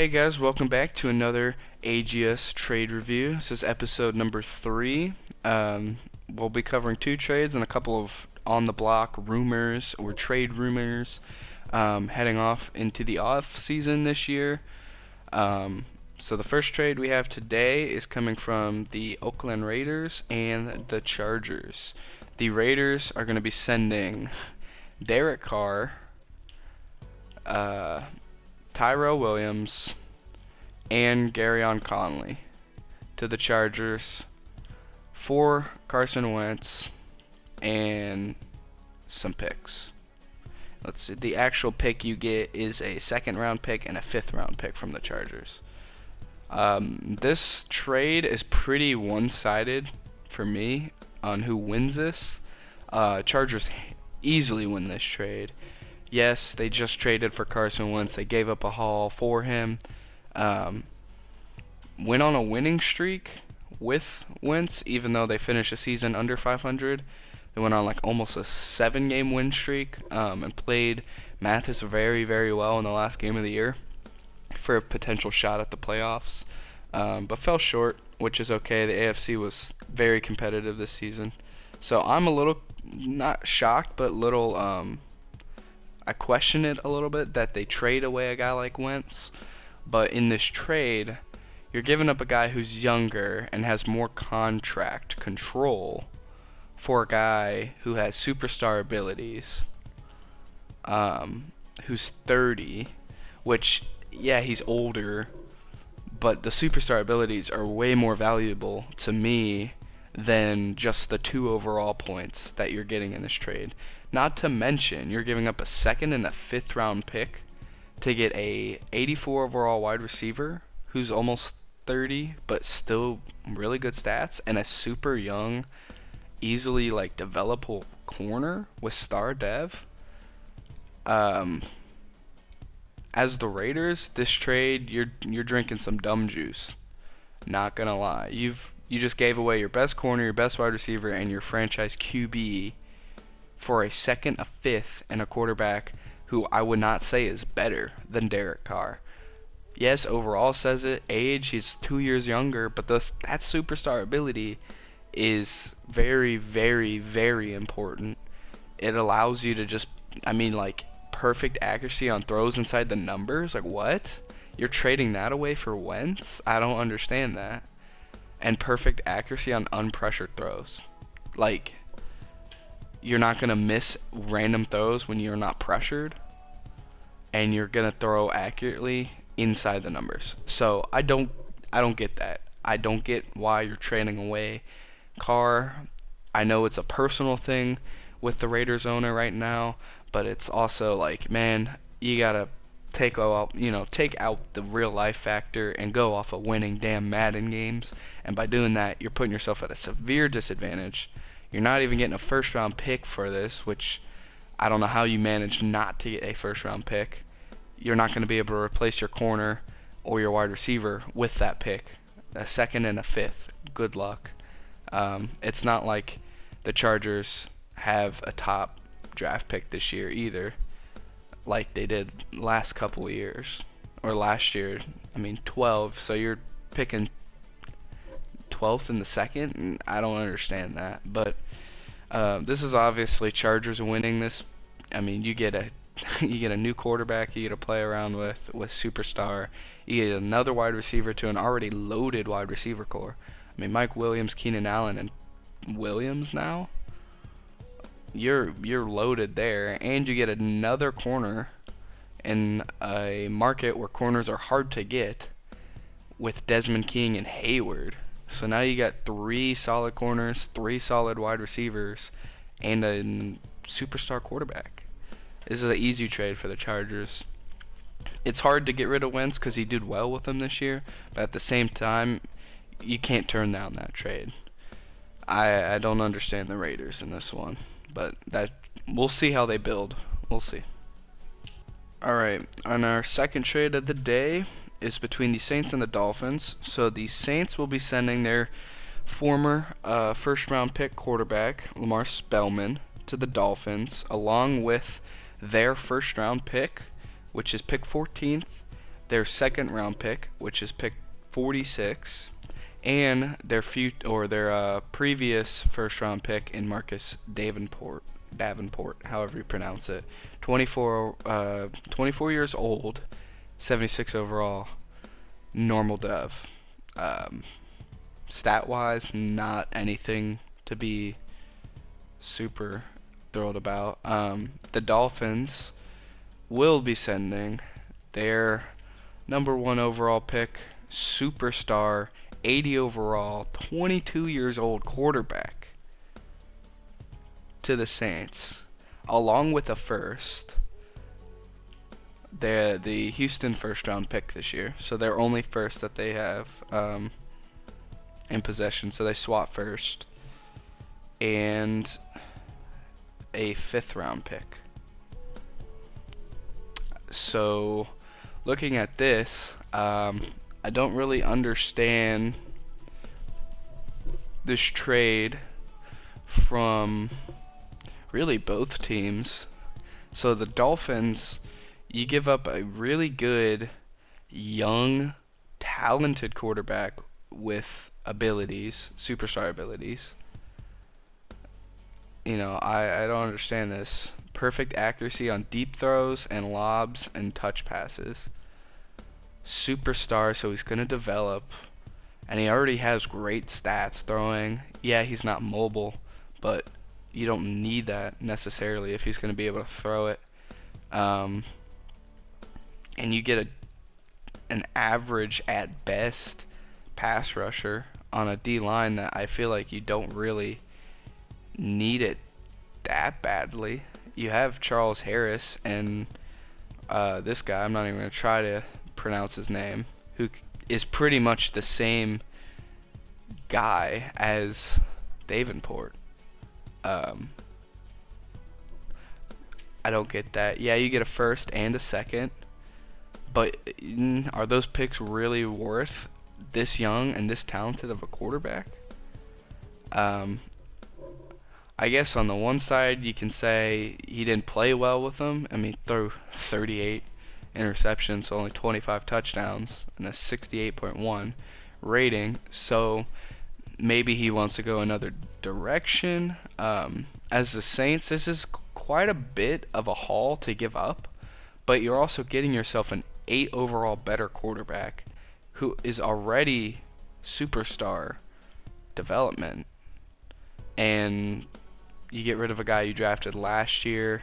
Hey guys, welcome back to another AGS Trade review. This is episode number 3. We'll be covering 2 trades and a couple of on-the-block rumors or trade rumors heading off into the off season this year. So the first trade we have today is coming from the Oakland Raiders and the Chargers. The Raiders are going to be sending Derek Carr, Tyrell Williams, and Garyon Conley to the Chargers for Carson Wentz and some picks. Let's see. The actual pick you get is a second-round pick and a fifth-round pick from the Chargers. This trade is pretty one-sided for me on who wins this. Chargers easily win this trade. Yes, they just traded for Carson Wentz. They gave up a haul for him. Went on a winning streak with Wentz, even though they finished the season under 500. They went on like almost a 7-game win streak and played Mathis very, very well in the last game of the year for a potential shot at the playoffs, but fell short, which is okay. The AFC was very competitive this season. So I'm a little, not shocked, but little, I question it a little bit that they trade away a guy like Wentz. But in this trade, you're giving up a guy who's younger and has more contract control for a guy who has superstar abilities, who's 30, which, yeah, he's older, but the superstar abilities are way more valuable to me than just the 2 overall points that you're getting in this trade. Not to mention, you're giving up a second and a fifth round pick to get a 84 overall wide receiver who's almost 30 but still really good stats, and a super young, easily like developable corner with star dev. As the Raiders, this trade, you're drinking some dumb juice. Not gonna lie, you just gave away your best corner, your best wide receiver, and your franchise QB for a second, a fifth, and a quarterback who I would not say is better than Derek Carr. Yes, overall says it. Age, he's 2 years younger, but that superstar ability is very, very, very important. It allows you to just, like perfect accuracy on throws inside the numbers. Like, what? You're trading that away for Wentz? I don't understand that. And perfect accuracy on unpressured throws. Like, you're not going to miss random throws when you're not pressured, and you're going to throw accurately inside the numbers. So I don't get that. I don't get why you're trading away Carr. I know it's a personal thing with the Raiders owner right now, but it's also like, man, you got to take out the real life factor and go off of winning damn Madden games. And by doing that, you're putting yourself at a severe disadvantage. You're not even getting a first round pick for this, which I don't know how you managed not to get a first round pick. You're not going to be able to replace your corner or your wide receiver with that pick. A second and a fifth. Good luck. It's not like the Chargers have a top draft pick this year either, like they did last couple of years. Or last year, 12. So you're picking 12th in the second? I don't understand that. But this is obviously Chargers winning this. You get a new quarterback you get to play around with superstar. You get another wide receiver to an already loaded wide receiver core. Mike Williams, Keenan Allen, and Williams now. You're loaded there, and you get another corner in a market where corners are hard to get with Desmond King and Hayward. So now you got 3 solid corners, 3 solid wide receivers, and a superstar quarterback. This is an easy trade for the Chargers. It's hard to get rid of Wentz because he did well with them this year, but at the same time, you can't turn down that trade. I don't understand the Raiders in this one, but we'll see how they build. We'll see. Alright, on our second trade of the day is between the Saints and the Dolphins. So the Saints will be sending their former first-round pick quarterback, Lamar Spellman, to the Dolphins, along with their first-round pick, which is pick 14th, their second round pick, which is pick 46, and their previous first round pick in Marcus Davenport, however you pronounce it, 24 years old, 76 overall, normal dev. Stat wise, not anything to be super thrilled about. The Dolphins will be sending their number 1 overall pick, superstar, 80 overall, 22 years old quarterback to the Saints, along with a first. They're the Houston first round pick this year, so they're only first that they have in possession, so they swap first, and a 5th round pick. So looking at this, I don't really understand this trade from really both teams. So the Dolphins, you give up a really good, young, talented quarterback with abilities, superstar abilities. I don't understand this. Perfect accuracy on deep throws and lobs and touch passes. Superstar, so he's going to develop. And he already has great stats throwing. Yeah, he's not mobile, but you don't need that necessarily if he's going to be able to throw it. And you get an average at best pass rusher on a D-line that I feel like you don't really need it that badly. You have Charles Harris and this guy, I'm not even going to try to pronounce his name, who is pretty much the same guy as Davenport. I don't get that. Yeah, you get a first and a second, but are those picks really worth this young and this talented of a quarterback? I guess on the one side you can say he didn't play well with them. I mean, threw 38 interceptions, so only 25 touchdowns and a 68.1 rating. So maybe he wants to go another direction. As the Saints, this is quite a bit of a haul to give up, but you're also getting yourself an 8 overall better quarterback who is already superstar development, and you get rid of a guy you drafted last year.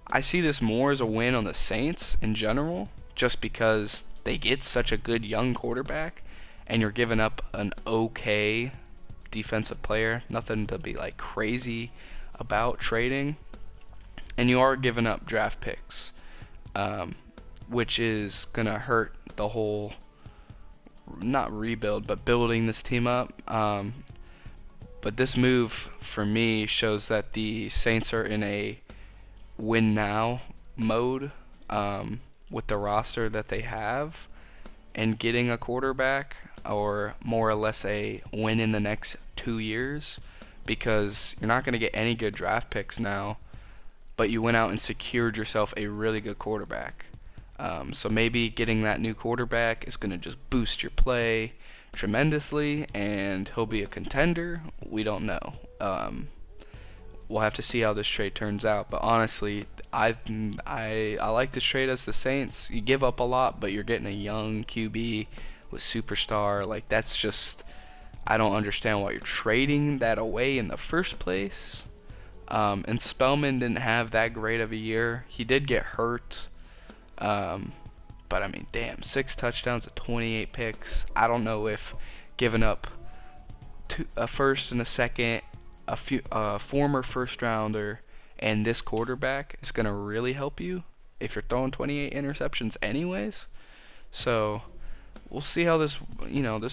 I see this more as a win on the Saints in general, just because they get such a good young quarterback, and you're giving up an okay defensive player, nothing to be like crazy about trading, and you are giving up draft picks, which is gonna hurt the whole, not rebuild, but building this team up. But this move for me shows that the Saints are in a win now mode with the roster that they have, and getting a quarterback, or more or less a win in the next 2 years, because you're not going to get any good draft picks now, but you went out and secured yourself a really good quarterback. So maybe getting that new quarterback is going to just boost your play tremendously, and he'll be a contender. We don't know. We'll have to see how this trade turns out. But honestly, I like this trade as the Saints. You give up a lot, but you're getting a young QB with superstar. Like, that's just, I don't understand why you're trading that away in the first place. And Spellman didn't have that great of a year. He did get hurt. But I mean, damn, 6 touchdowns at 28 picks. I don't know if giving up a first and a second, a former first rounder, and this quarterback is going to really help you if you're throwing 28 interceptions anyways. So we'll see how this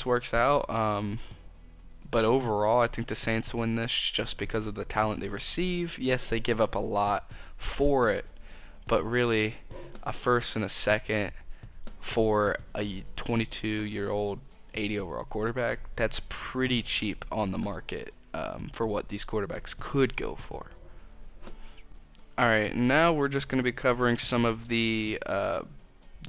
works out. But overall, I think the Saints win this just because of the talent they receive. Yes, they give up a lot for it, but really a first and a second for a 22-year-old 80 overall quarterback, that's pretty cheap on the market for what these quarterbacks could go for. Alright, now we're just going to be covering some of the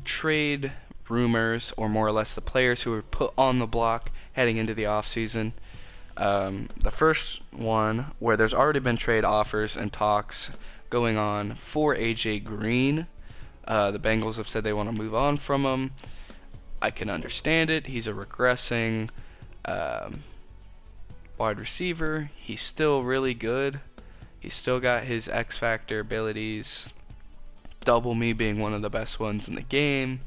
trade rumors, or more or less the players who were put on the block heading into the offseason. The first one, where there's already been trade offers and talks going on for AJ Green. The Bengals have said they want to move on from him. I can understand it. He's a regressing wide receiver. He's still really good. He's still got his X Factor abilities. Double me being one of the best ones in the game.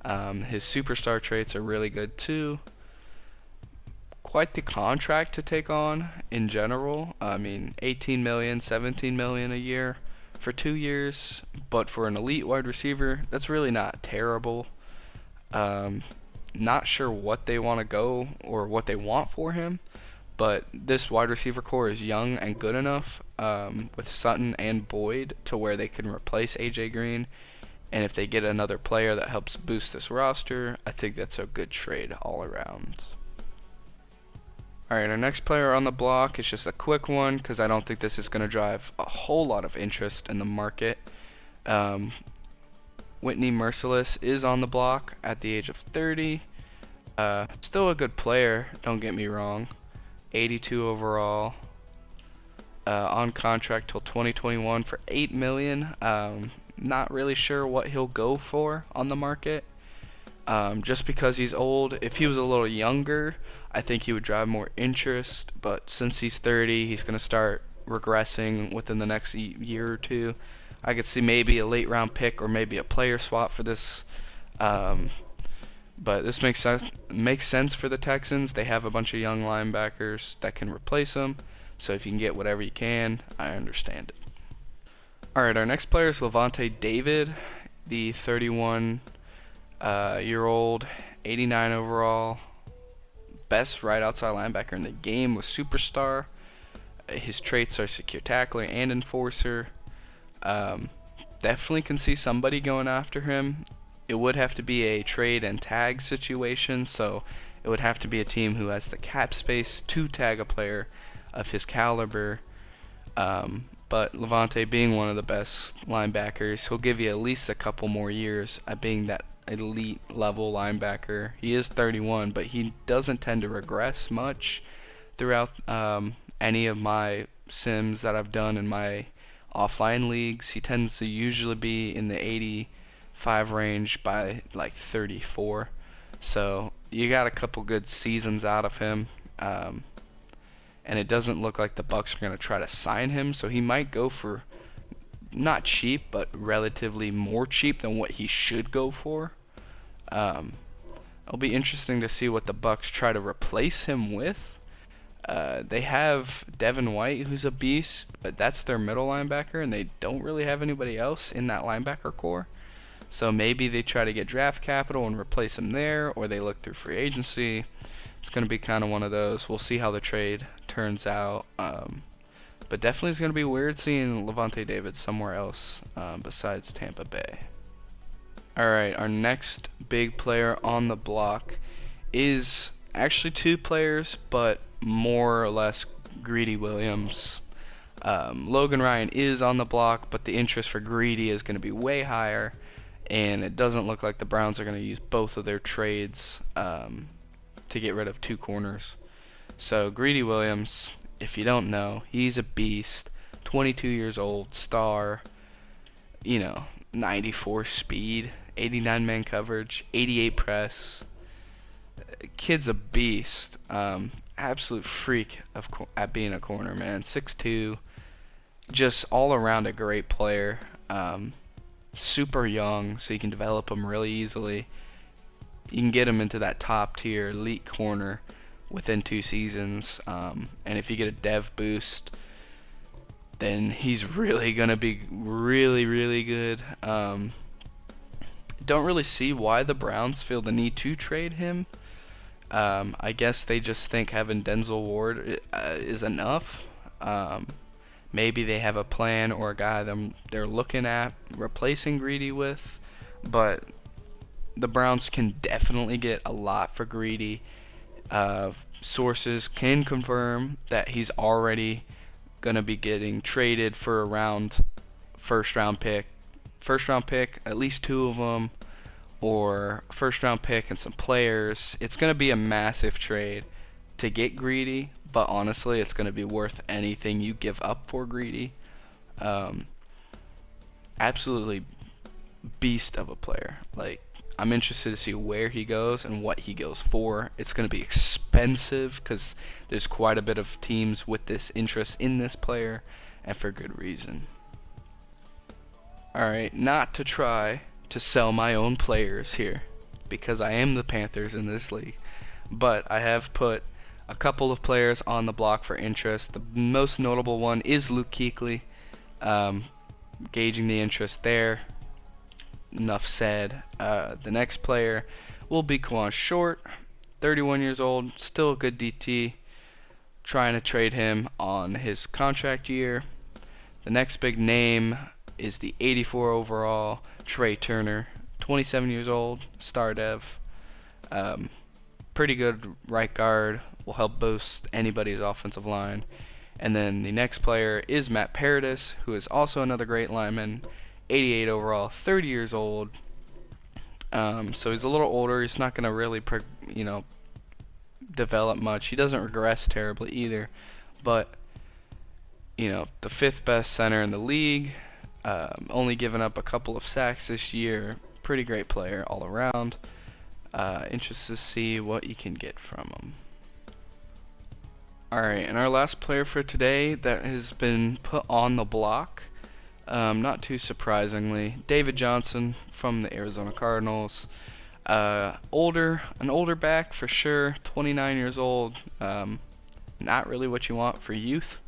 His superstar traits are really good too. Quite the contract to take on in general. I mean, 18 million, 17 million a year for 2 years, but for an elite wide receiver, that's really not terrible. Not sure what they want to go or what they want for him, but this wide receiver core is young and good enough with Sutton and Boyd to where they can replace AJ Green. And if they get another player that helps boost this roster, I think that's a good trade all around. Alright, our next player on the block is just a quick one because I don't think this is going to drive a whole lot of interest in the market. Whitney Merciless is on the block at the age of 30. Still a good player, don't get me wrong. 82 overall. On contract till 2021 for $8 million. Not really sure what he'll go for on the market. Just because he's old. If he was a little younger, I think he would drive more interest, but since he's 30, he's going to start regressing within the next year or two. I could see maybe a late round pick or maybe a player swap for this. But this makes sense for the Texans. They have a bunch of young linebackers that can replace him. So if you can get whatever you can, I understand it. Alright, our next player is Levante David, the 31-year-old, 89 overall. Best right outside linebacker in the game with superstar. His traits are secure tackler and enforcer. Definitely can see somebody going after him. It would have to be a trade and tag situation, so it would have to be a team who has the cap space to tag a player of his caliber. But Levante being one of the best linebackers, he'll give you at least a couple more years at being that elite level linebacker. He is 31, but he doesn't tend to regress much throughout any of my sims that I've done in my offline leagues. He tends to usually be in the 85 range by like 34. So you got a couple good seasons out of him. And it doesn't look like the Bucs are going to try to sign him, so he might go for not cheap, but relatively more cheap than what he should go for. It'll be interesting to see what the Bucs try to replace him with. They have Devin White, who's a beast, but that's their middle linebacker, and they don't really have anybody else in that linebacker core. So maybe they try to get draft capital and replace him there, or they look through free agency. It's going to be kind of one of those. We'll see how the trade turns out. But definitely it's going to be weird seeing Levante David somewhere else besides Tampa Bay. Alright, our next big player on the block is actually two players, but more or less Greedy Williams. Logan Ryan is on the block, but the interest for Greedy is going to be way higher, and it doesn't look like the Browns are going to use both of their trades to get rid of two corners. So Greedy Williams, if you don't know, he's a beast. 22 years old, star, 94 speed, 89 man coverage, 88 press. Kid's a beast. Absolute freak at being a corner, man. 6'2", just all around a great player. Super young, so you can develop him really easily. You can get him into that top tier elite corner within 2 seasons, and if you get a dev boost, then he's really gonna be really good. Don't really see why the Browns feel the need to trade him. I guess they just think having Denzel Ward is enough. Maybe they have a plan or a guy they're looking at replacing Greedy with, but the Browns can definitely get a lot for Greedy. Sources can confirm that he's already going to be getting traded for around first round pick, at least 2 of them, or a first round pick and some players, it's going to be a massive trade to get Greedy, but honestly, it's going to be worth anything you give up for Greedy. Um, Absolutely beast of a player. Like, I'm interested to see where he goes and what he goes for. It's going to be expensive because there's quite a bit of teams with this interest in this player, and for good reason. Alright, not to try to sell my own players here, because I am the Panthers in this league, but I have put a couple of players on the block for interest. The most notable one is Luke Kuechly. Gauging the interest there. Enough said. The next player will be Kawan Short, 31 years old, still a good DT. Trying to trade him on his contract year. The next big name is the 84 overall Trey Turner, 27 years old, star dev. Pretty good right guard, will help boost anybody's offensive line. And then the next player is Matt Paradis, who is also another great lineman, 88 overall, 30 years old. So he's a little older. He's not going to really, develop much. He doesn't regress terribly either. But, the fifth best center in the league, only giving up a couple of sacks this year. Pretty great player all around. Interested to see what you can get from him. Alright, and our last player for today that has been put on the block, not too surprisingly, David Johnson from the Arizona Cardinals. An older back for sure, 29 years old. Not really what you want for youth,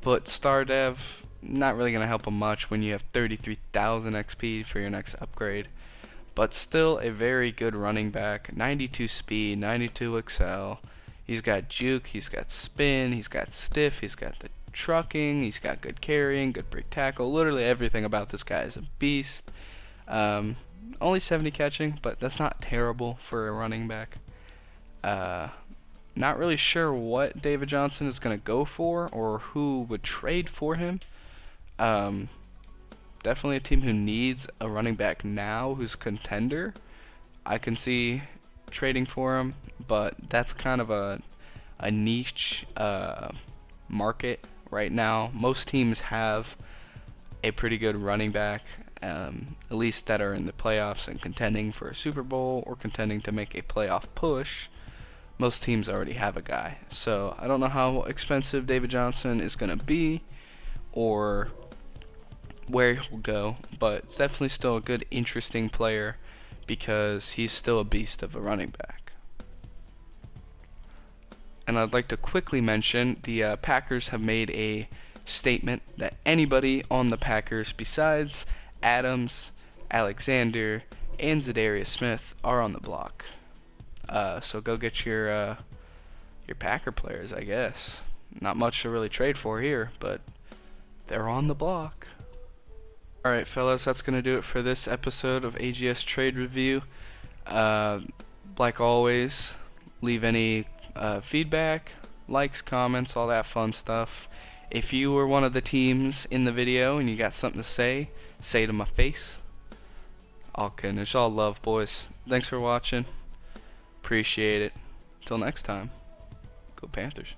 but star dev, not really going to help him much when you have 33,000 XP for your next upgrade. But still a very good running back, 92 speed, 92 excel. He's got juke, he's got spin, he's got stiff, he's got the trucking, he's got good carrying, good break tackle. Literally everything about this guy is a beast. Only 70 catching, but that's not terrible for a running back. Not really sure what David Johnson is going to go for or who would trade for him. Definitely a team who needs a running back now who's contender. I can see trading for him, but that's kind of a niche market right now. Most teams have a pretty good running back, at least that are in the playoffs and contending for a Super Bowl or contending to make a playoff push. Most teams already have a guy. So I don't know how expensive David Johnson is going to be or where he'll go, but it's definitely still a good, interesting player because he's still a beast of a running back. And I'd like to quickly mention the Packers have made a statement that anybody on the Packers besides Adams, Alexander, and Zadarius Smith are on the block. So go get your Packer players, I guess. Not much to really trade for here, but they're on the block. Alright fellas, that's going to do it for this episode of AGS Trade Review. Like always, leave any feedback, likes, comments, all that fun stuff. If you were one of the teams in the video and you got something to say it to my face. All kidding, it's all love, boys. Thanks for watching. Appreciate it. Till next time, go Panthers.